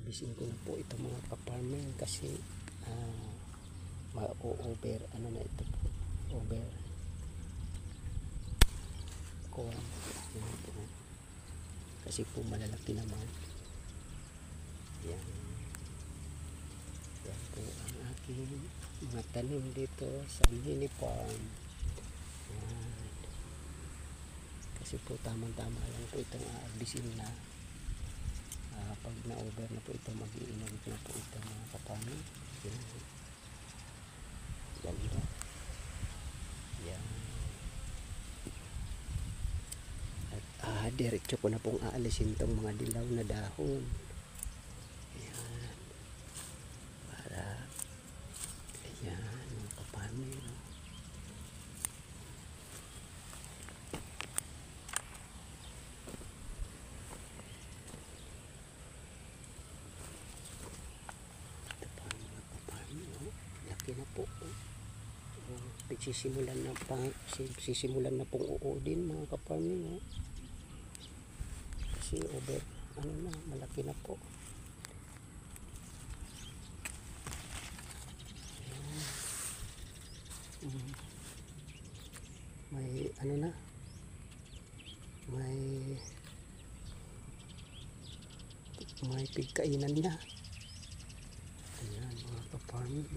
harvestin ko na po ito mga ka-farmer kasi ma-over ano na ito po, over corn. Yan po. Kasi po malalaki naman. Yan. Yan po ang aking mga tanim dito sa mini farm. Yan. Kasi po tamang-tama lang po itong harvestin na. Pag na-over na po ito, mag-iinagit na po ito mga kapamilya. Ganda. Yan. At diretso ko na pong aalisin itong mga dilaw na dahon. Yan. Para ayan mga kapamilya. Na po sisimulan na pong uudin mga kaparming kasi over ano na, malaki na po. May ano na, may pigkainan na. Ayan mga kaparming.